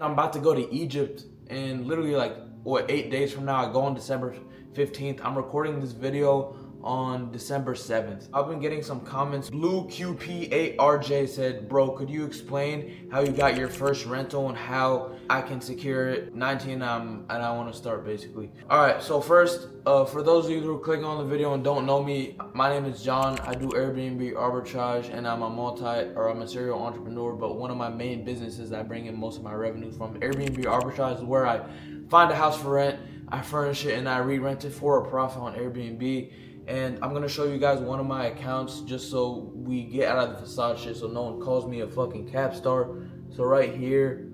I'm about to go to Egypt and literally 8 days from now I go on December 15th. I'm recording this video on December 7th. I've been getting some comments. Blue QP8RJ said, bro, could you explain how you got your first rental and how I can secure it? 19 and I want to start basically. Alright, so first, for those of you who are clicking on the video and don't know me, my name is John. I do Airbnb arbitrage and I'm a serial entrepreneur, but one of my main businesses that I bring in most of my revenue from. Airbnb arbitrage is where I find a house for rent, I furnish it, and I re-rent it for a profit on Airbnb. And I'm gonna show you guys one of my accounts just so we get out of the facade shit so no one calls me a fucking cap star. So right here,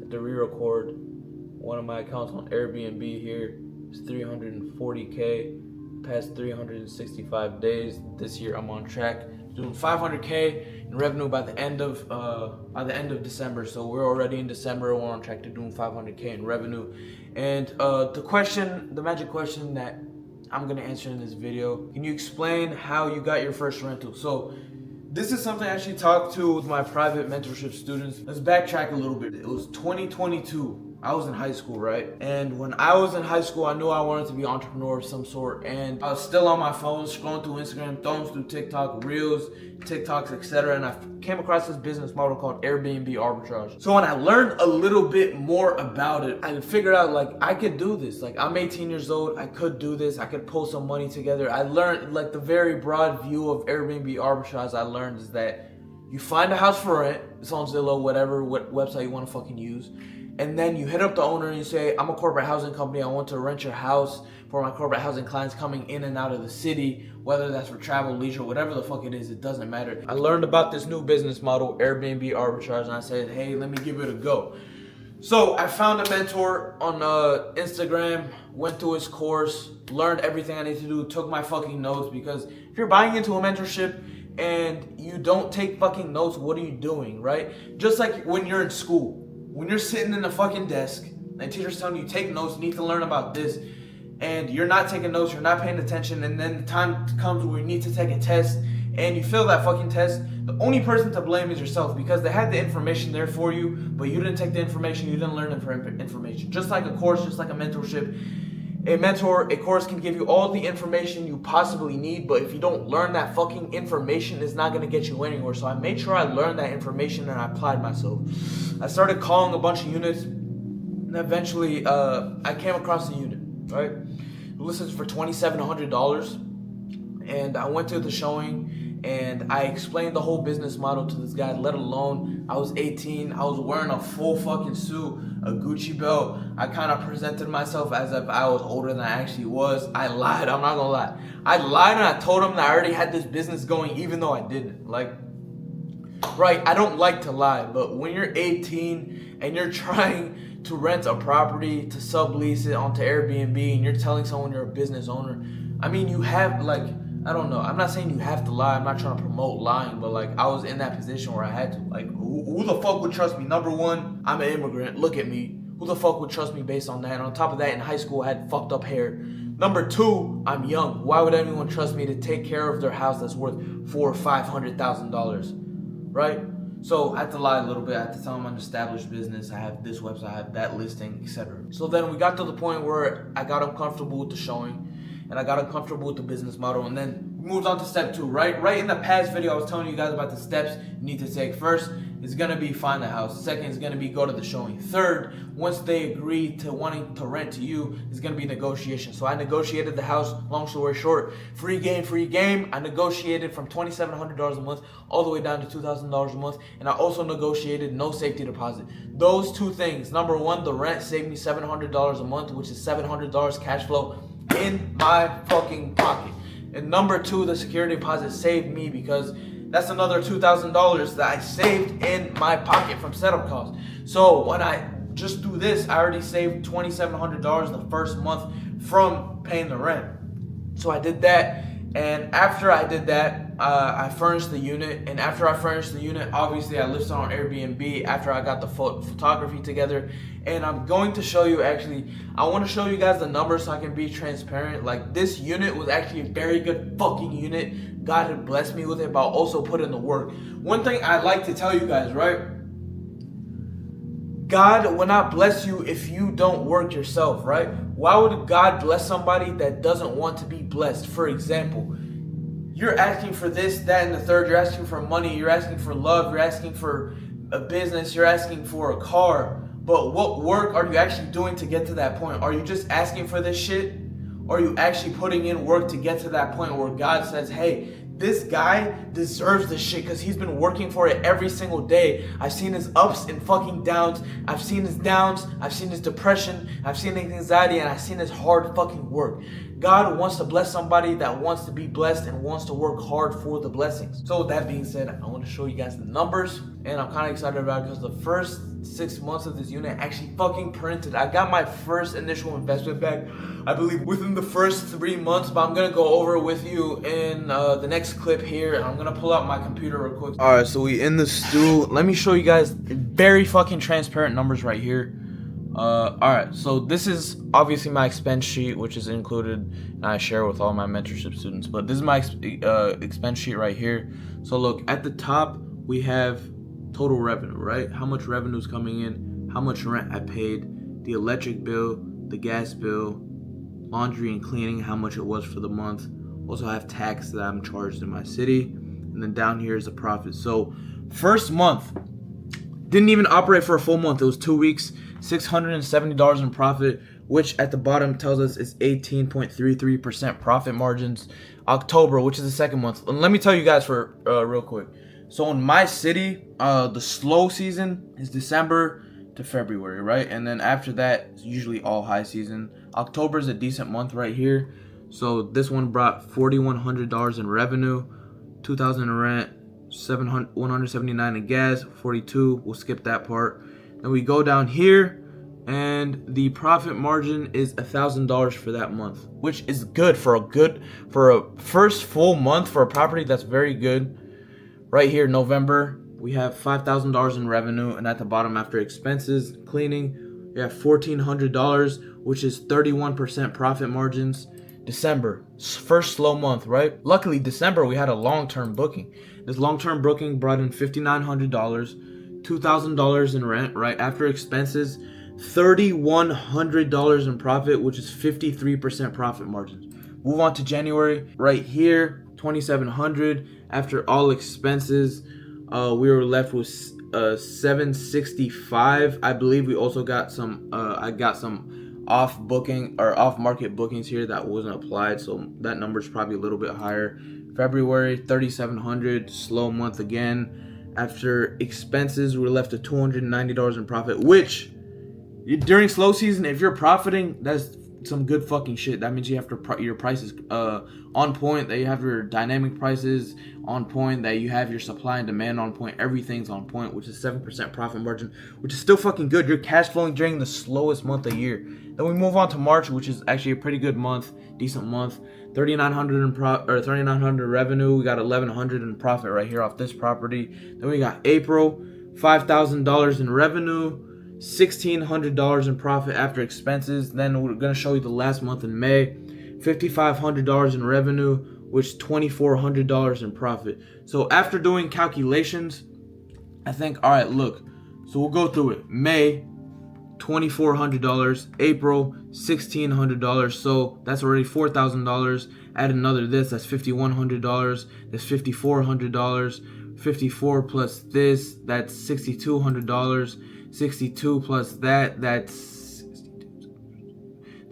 at the re-record, one of my accounts on Airbnb here is 340K, past 365 days. This year I'm on track doing 500K in revenue by the end of December. So we're already in December, we're on track to doing 500K in revenue. And the magic question that I'm gonna answer in this video. Can you explain how you got your first rental? So this is something I actually talked to with my private mentorship students. Let's backtrack a little bit. It was 2022. I was in high school, right? And when I was in high school, I knew I wanted to be an entrepreneur of some sort. And I was still on my phone, scrolling through Instagram, throwing through TikTok, Reels, TikToks, etc. And I came across this business model called Airbnb arbitrage. So when I learned a little bit more about it, I figured out I could do this. I'm 18 years old, I could do this. I could pull some money together. I learned the very broad view of Airbnb arbitrage I learned is that you find a house for rent. It's on Zillow, whatever website you want to fucking use. And then you hit up the owner and you say, I'm a corporate housing company. I want to rent your house for my corporate housing clients coming in and out of the city, whether that's for travel, leisure, whatever the fuck it is, it doesn't matter. I learned about this new business model, Airbnb arbitrage, and I said, hey, let me give it a go. So I found a mentor on Instagram, went through his course, learned everything I need to do, took my fucking notes, because if you're buying into a mentorship and you don't take fucking notes, what are you doing, right? Just like when you're in school. When you're sitting in the fucking desk and teacher's telling you take notes, you need to learn about this, and you're not taking notes, you're not paying attention, and then the time comes where you need to take a test and you fail that fucking test, the only person to blame is yourself because they had the information there for you, but you didn't take the information, you didn't learn the information. Just like a course, just like a mentorship, a course can give you all the information you possibly need, but if you don't learn that fucking information, it's not going to get you anywhere. So I made sure I learned that information and I applied myself. I started calling a bunch of units, and eventually I came across a unit, right? It listed for $2,700, and I went to the showing and I explained the whole business model to this guy, let alone I was 18, I was wearing a full fucking suit, a Gucci belt. I kind of presented myself as if I was older than I actually was. I lied, I'm not gonna lie. I lied and I told him that I already had this business going even though I didn't. Right, I don't like to lie, but when you're 18 and you're trying to rent a property, to sublease it onto Airbnb, and you're telling someone you're a business owner, I mean, you have I don't know. I'm not saying you have to lie. I'm not trying to promote lying, but I was in that position where I had to. Who the fuck would trust me? Number one, I'm an immigrant. Look at me. Who the fuck would trust me based on that? And on top of that, in high school, I had fucked up hair. Number two, I'm young. Why would anyone trust me to take care of their house that's worth $400,000 or $500,000? Right? So I had to lie a little bit. I had to tell them I'm an established business. I have this website, I have that listing, etc. So then we got to the point where I got uncomfortable with the showing. And I got uncomfortable with the business model, and then we moved on to step two, right? Right in the past video, I was telling you guys about the steps you need to take. First is gonna be find the house. Second is gonna be go to the showing. Third, once they agree to wanting to rent to you, is gonna be negotiation. So I negotiated the house, long story short, free game. I negotiated from $2,700 a month all the way down to $2,000 a month. And I also negotiated no safety deposit. Those two things, number one, the rent saved me $700 a month, which is $700 cash flow in my fucking pocket. And number two, the security deposit saved me because that's another $2,000 that I saved in my pocket from setup costs. So when I just do this, I already saved $2,700 the first month from paying the rent. So I did that, and after I did that, I furnished the unit, and after I furnished the unit, obviously I listed on Airbnb after I got the photography together. And I'm going to show you, actually, I want to show you guys the numbers so I can be transparent. This unit was actually a very good fucking unit. God had blessed me with it, but I'll also put in the work. One thing I'd like to tell you guys, right? God will not bless you if you don't work yourself, right? Why would God bless somebody that doesn't want to be blessed? For example, you're asking for this, that, and the third. You're asking for money. You're asking for love. You're asking for a business. You're asking for a car. But what work are you actually doing to get to that point? Are you just asking for this shit? Or are you actually putting in work to get to that point where God says, hey, this guy deserves this shit because he's been working for it every single day. I've seen his ups and fucking downs. I've seen his downs. I've seen his depression. I've seen his anxiety, and I've seen his hard fucking work. God wants to bless somebody that wants to be blessed and wants to work hard for the blessings. So with that being said, I want to show you guys the numbers, and I'm kind of excited about it because the first 6 months of this unit actually fucking printed. I got my first initial investment back, I believe, within the first 3 months, but I'm gonna go over it with you in the next clip here, and I'm gonna pull out my computer real quick. All right, so we in the stew. Let me show you guys very fucking transparent numbers right here. All right, so this is obviously my expense sheet, which is included, and I share with all my mentorship students, but this is my expense sheet right here. So look, at the top, we have total revenue, right? How much revenue is coming in, how much rent I paid, the electric bill, the gas bill, laundry and cleaning, how much it was for the month. Also, I have tax that I'm charged in my city, and then down here is the profit. So first month, didn't even operate for a full month. It was 2 weeks, $670 in profit, which at the bottom tells us it's 18.33% profit margins. October, which is the second month. And let me tell you guys for real quick. So in my city, the slow season is December to February, right? And then after that, it's usually all high season. October is a decent month right here. So this one brought $4,100 in revenue, $2,000 in rent, $179 in gas, $42. We'll skip that part. Then we go down here, and the profit margin is $1,000 for that month, which is good for a first full month for a property. That's very good. Right here, November, we have $5,000 in revenue, and at the bottom, after expenses, cleaning, we have $1,400, which is 31% profit margins. December, first slow month, right? Luckily, December, we had a long-term booking. This long-term booking brought in $5,900, $2,000 in rent, right? After expenses, $3,100 in profit, which is 53% profit margins. Move on to January, right here, $2,700. After all expenses, we were left with $765. I believe we also got some. I got some off market bookings here that wasn't applied, so that number is probably a little bit higher. February, $3,700, slow month again. After expenses, we were left with $290 in profit, which during slow season, if you're profiting, that's some good fucking shit. That means you have your prices on point, that you have your dynamic prices on point, that you have your supply and demand on point. Everything's on point, which is 7% profit margin, which is still fucking good. You're cash flowing during the slowest month of the year. Then we move on to March, which is actually a pretty good month, decent month. $3,900 revenue. We got $1,100 in profit right here off this property. Then we got April, $5,000 in revenue, $1,600 in profit after expenses. Then we're gonna show you the last month in May, $5,500 in revenue, which $2,400 in profit. So after doing calculations, I think, all right, look, so we'll go through it. May, $2,400, April, $1,600, so that's already $4,000. Add another that's $5,100, that's $5,400, 54 plus this, that's $6,200, 62 plus that's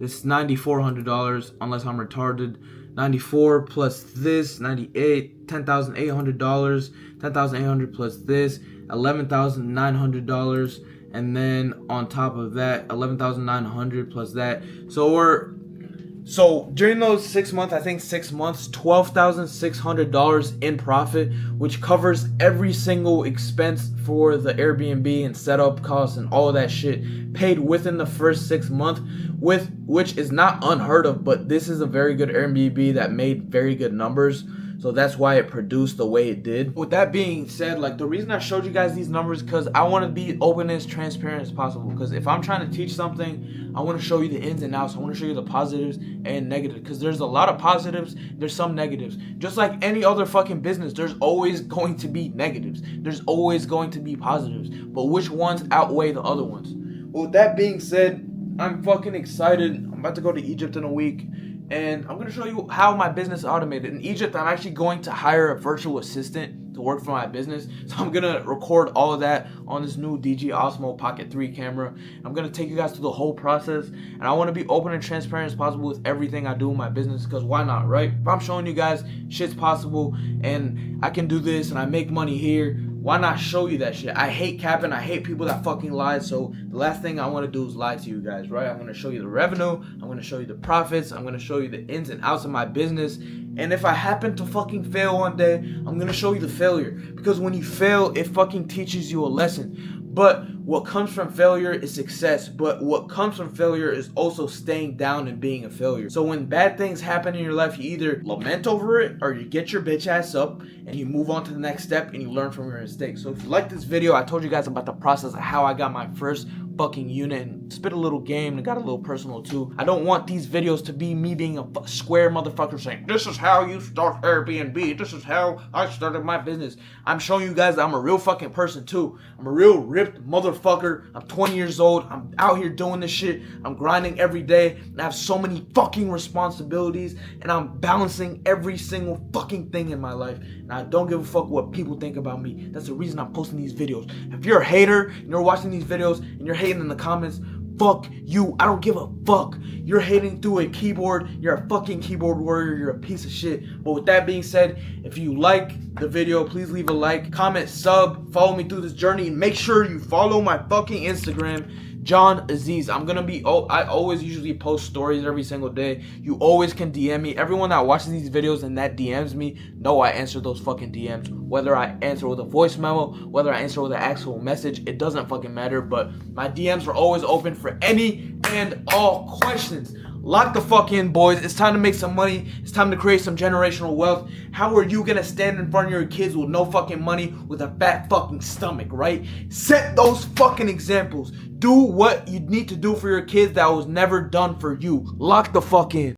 $9,400, unless I'm retarded. 94 plus this, 98, $10,800, 10,800 plus this, $11,900, and then on top of that, 11,900 plus that. So during those 6 months, I think 6 months, $12,600 in profit, which covers every single expense for the Airbnb and setup costs and all of that shit, paid within the first 6 months, which is not unheard of, but this is a very good Airbnb that made very good numbers. So that's why it produced the way it did. With that being said, like, the reason I showed you guys these numbers because I want to be open and transparent as possible. Because if I'm trying to teach something, I want to show you the ins and outs. I want to show you the positives and negatives, because there's a lot of positives, there's some negatives. Just like any other fucking business, there's always going to be negatives, there's always going to be positives, but which ones outweigh the other ones? Well, with that being said, I'm fucking excited. I'm about to go to Egypt in a week, and I'm gonna show you how my business is automated. In Egypt, I'm actually going to hire a virtual assistant to work for my business. So I'm gonna record all of that on this new DJI Osmo Pocket 3 camera. I'm gonna take you guys through the whole process, and I wanna be open and transparent as possible with everything I do in my business, because why not, right? If I'm showing you guys shit's possible and I can do this and I make money here, why not show you that shit? I hate capping. I hate people that fucking lie. So the last thing I want to do is lie to you guys, right? I'm going to show you the revenue. I'm going to show you the profits. I'm going to show you the ins and outs of my business. And if I happen to fucking fail one day, I'm going to show you the failure. Because when you fail, it fucking teaches you a lesson. But what comes from failure is success. But what comes from failure is also staying down and being a failure. So when bad things happen in your life, you either lament over it or you get your bitch ass up and you move on to the next step and you learn from your mistakes. So if you like this video, I told you guys about the process of how I got my first fucking unit and spit a little game and got a little personal too. I don't want these videos to be me being a square motherfucker saying, this is how you start Airbnb, this is how I started my business. I'm showing you guys that I'm a real fucking person too. I'm a real ripped motherfucker. I'm 20 years old. I'm out here doing this shit. I'm grinding every day, and I have so many fucking responsibilities, and I'm balancing every single fucking thing in my life, and I don't give a fuck what people think about me. That's the reason I'm posting these videos. If you're a hater and you're watching these videos and you're hating in the comments, fuck you. I don't give a fuck. You're hating through a keyboard. You're a fucking keyboard warrior. You're a piece of shit. But with that being said, if you like the video, please leave a like, comment, sub, follow me through this journey, and make sure you follow my fucking Instagram, John Aziz. I always usually post stories every single day. You always can DM me. Everyone that watches these videos and that DMs me, know I answer those fucking DMs. Whether I answer with a voice memo, whether I answer with an actual message, it doesn't fucking matter. But my DMs are always open for any and all questions. Lock the fuck in, boys. It's time to make some money. It's time to create some generational wealth. How are you gonna stand in front of your kids with no fucking money, with a fat fucking stomach, right? Set those fucking examples. Do what you need to do for your kids that was never done for you. Lock the fuck in.